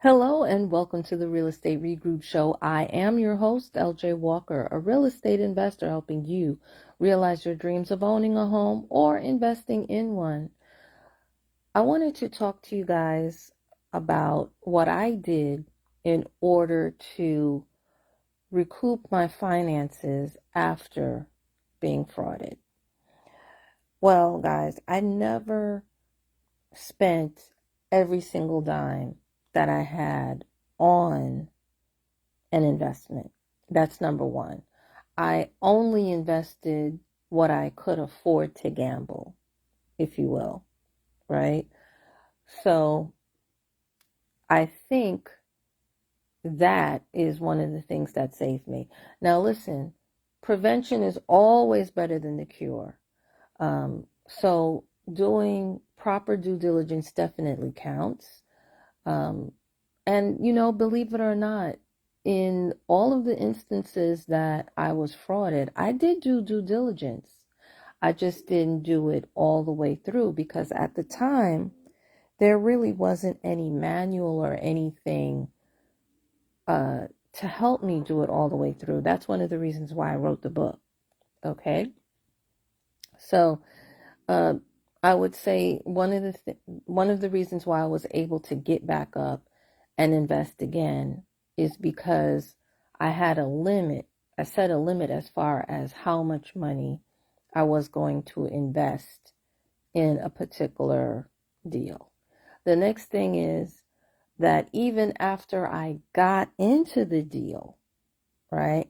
Hello and welcome to the Real Estate Regroup Show. I am your host, LJ Walker, a real estate investor helping you realize your dreams of owning a home or investing in one. I wanted to talk to you guys about what I did in order to recoup my finances after being frauded. Well, guys, I never spent every single dime that I had on an investment. That's number one. I only invested what I could afford to gamble, if you will, right? So I think that is one of the things that saved me. Now, listen, prevention is always better than the cure. So doing proper due diligence definitely counts. Um, and, believe it or not, in all of the instances that I was frauded, I did do due diligence. I just didn't do it all the way through because at the time, there really wasn't any manual or anything to help me do it all the way through. That's one of the reasons why I wrote the book. Okay. So, uh, I would say one of the reasons why I was able to get back up and invest again is because I had a limit. I set a limit as far as how much money I was going to invest in a particular deal. The next thing is that even after I got into the deal, right,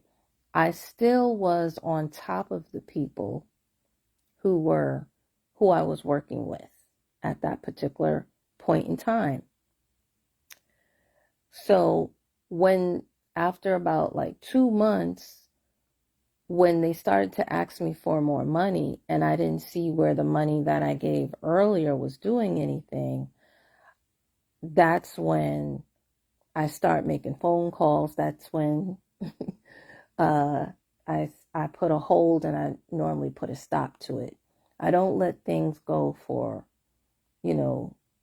I still was on top of the people who I was working with at that particular point in time. So when after about like 2 months, when they started to ask me for more money and I didn't see where the money that I gave earlier was doing anything, that's when I start making phone calls. That's when uh, I put a hold and I normally put a stop to it. I don't let things go for,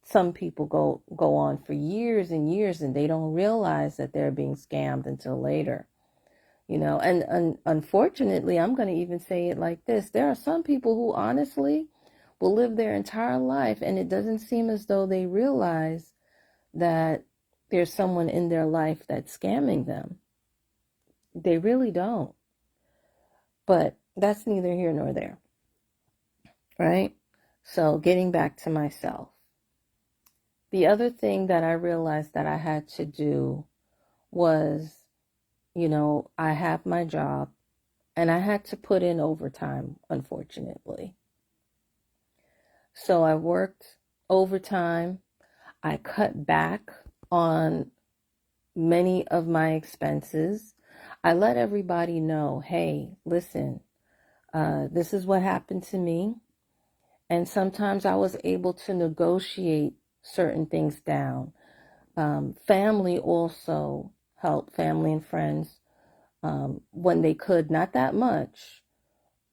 some people go on for years and years and they don't realize that they're being scammed until later. And unfortunately, I'm going to even say it like this. There are some people who honestly will live their entire life and it doesn't seem as though they realize that there's someone in their life that's scamming them. They really don't. But that's neither here nor there, right? So getting back to myself. The other thing that I realized that I had to do was, I have my job and I had to put in overtime, unfortunately. So I worked overtime. I cut back on many of my expenses. I let everybody know, hey, listen, this is what happened to me. And sometimes I was able to negotiate certain things down. Family also helped, family and friends, when they could, not that much,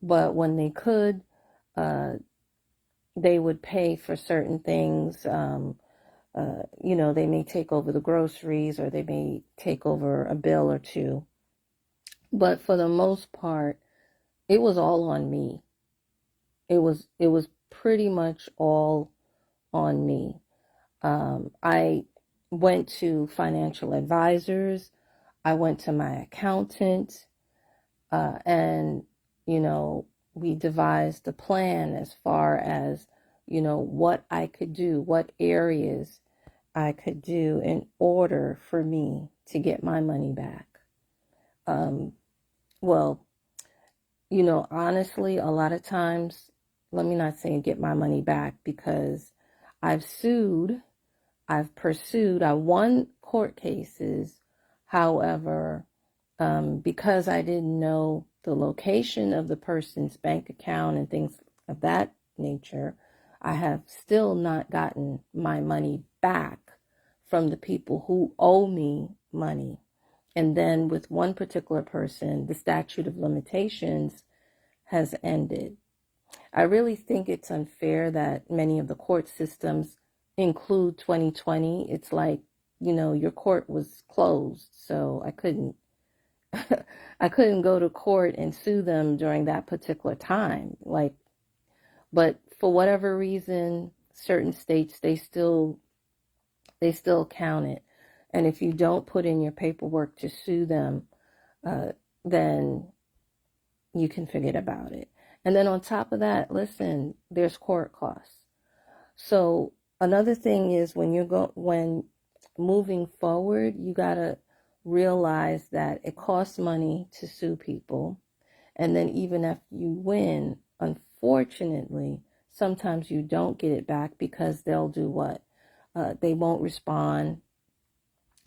but when they could, uh, they would pay for certain things. They may take over the groceries or they may take over a bill or two. But for the most part, it was all on me. It was pretty much all on me. I went to financial advisors. I went to my accountant, and, we devised a plan as far as, what I could do, what areas I could do in order for me to get my money back. Um, well, honestly, a lot of times, let me not say get my money back because I've sued, I've pursued, I won court cases. However, because I didn't know the location of the person's bank account and things of that nature, I have still not gotten my money back from the people who owe me money. And then with one particular person, the statute of limitations has ended. I really think it's unfair that many of the court systems include 2020. It's like your court was closed, so I couldn't I couldn't go to court and sue them during that particular time. But for whatever reason, certain states they still count it. And if you don't put in your paperwork to sue them, then you can forget about it. And then on top of that, listen, there's court costs. So another thing is when moving forward, you gotta realize that it costs money to sue people. And then even if you win, unfortunately, sometimes you don't get it back because they'll do what? They won't respond.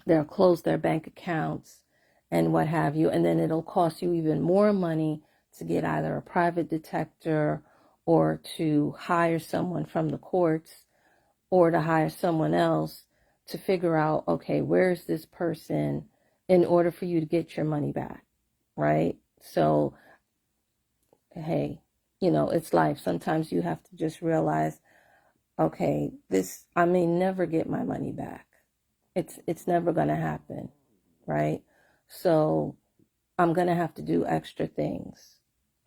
They'll close their bank accounts and what have you. And then it'll cost you even more money to get either a private detector or to hire someone from the courts or to hire someone else to figure out, okay, where's this person in order for you to get your money back, right? So, hey, it's life. Sometimes you have to just realize, okay, I may never get my money back. It's never going to happen, right? So I'm going to have to do extra things,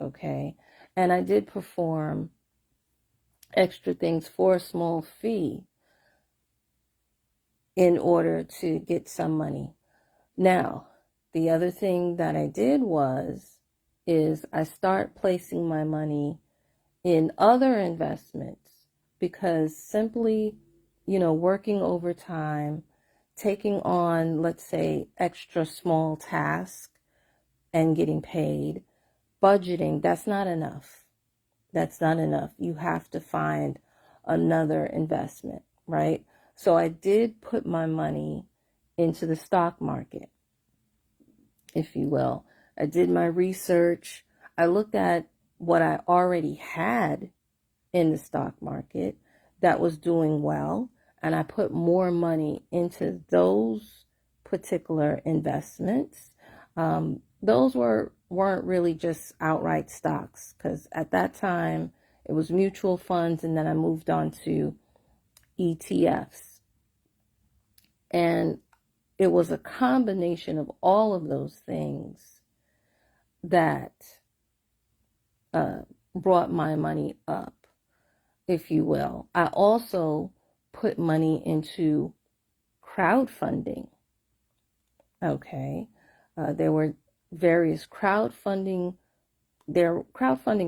okay? And I did perform extra things for a small fee in order to get some money. Now, the other thing that I did is I start placing my money in other investments because simply, working overtime, taking on, let's say, extra small tasks and getting paid, budgeting, that's not enough. That's not enough. You have to find another investment, right? So I did put my money into the stock market, if you will. I did my research. I looked at what I already had in the stock market that was doing well, and I put more money into those particular investments. Those weren't really just outright stocks, because at that time it was mutual funds, and then I moved on to ETFs. And it was a combination of all of those things that brought my money up, if you will. I also put money into crowdfunding. Okay. There were various crowdfunding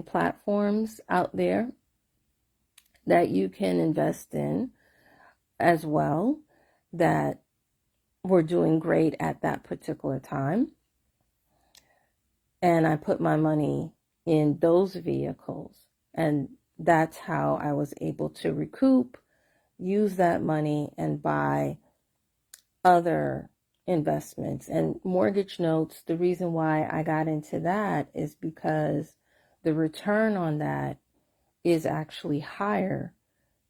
platforms out there that you can invest in as well that were doing great at that particular time. And I put my money in those vehicles. And that's how I was able to recoup, use that money, and buy other investments. And mortgage notes, the reason why I got into that is because the return on that is actually higher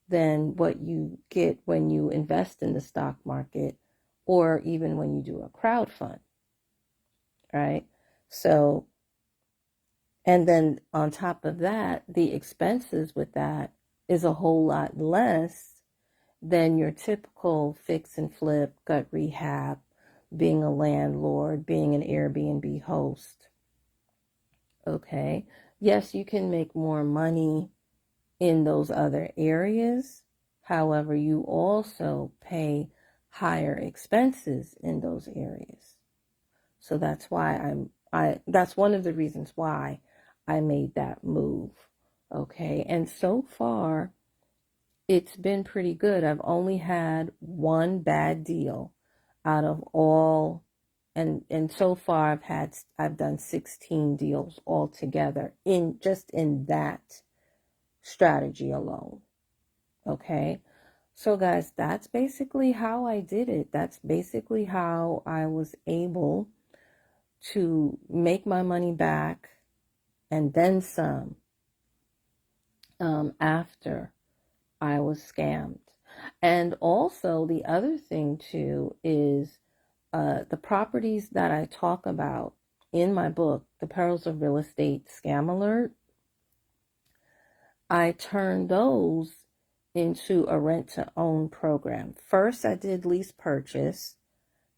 than what you get when you invest in the stock market or even when you do a crowd fund, right? So, and then on top of that, the expenses with that is a whole lot less than your typical fix and flip, gut rehab, being a landlord, being an Airbnb host. Okay. Yes, you can make more money in those other areas. However, you also pay higher expenses in those areas. So that's why that's one of the reasons why I made that move. Okay. And so far, it's been pretty good. I've only had one bad deal out of all, and so far I've done 16 deals altogether in that strategy alone. Okay. So guys, that's basically how I did it. That's basically how I was able to make my money back and then some after I was scammed. And also the other thing too is the properties that I talk about in my book, The Perils of Real Estate Scam Alert, I turned those into a rent-to-own program. First, I did lease purchase,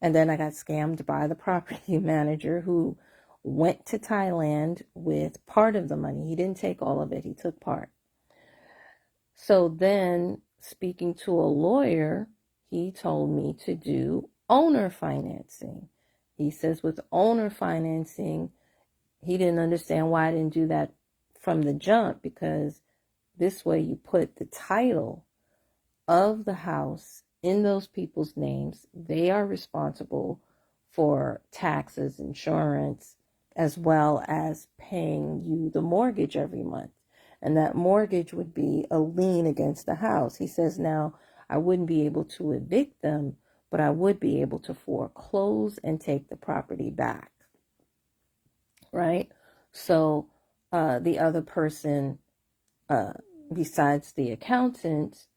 and then I got scammed by the property manager who went to Thailand with part of the money. He didn't take all of it, he took part. So then, speaking to a lawyer, he told me to do owner financing. He says with owner financing, he didn't understand why I didn't do that from the jump, because this way you put the title of the house in those people's names. They are responsible for taxes, insurance, as well as paying you the mortgage every month. And that mortgage would be a lien against the house. He says, now, I wouldn't be able to evict them, but I would be able to foreclose and take the property back. Right? So the other person, besides the accountant,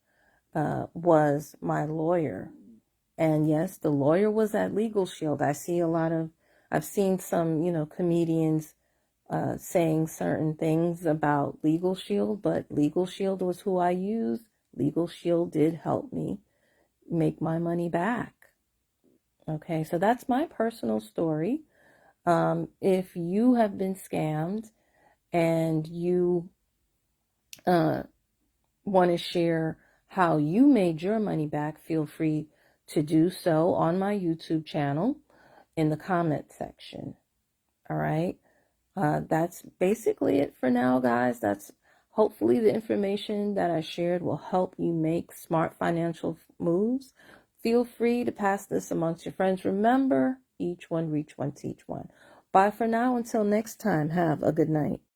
was my lawyer. And yes, the lawyer was at Legal Shield. I've seen some, comedians saying certain things about Legal Shield, but Legal Shield was who I used. Legal Shield did help me make my money back. Okay, so that's my personal story. If you have been scammed and you want to share how you made your money back, feel free to do so on my YouTube channel in the comment section. All right. That's basically it for now, guys. That's hopefully the information that I shared will help you make smart financial moves. Feel free to pass this amongst your friends. Remember, each one reach one, teach one. Bye for now. Until next time, have a good night.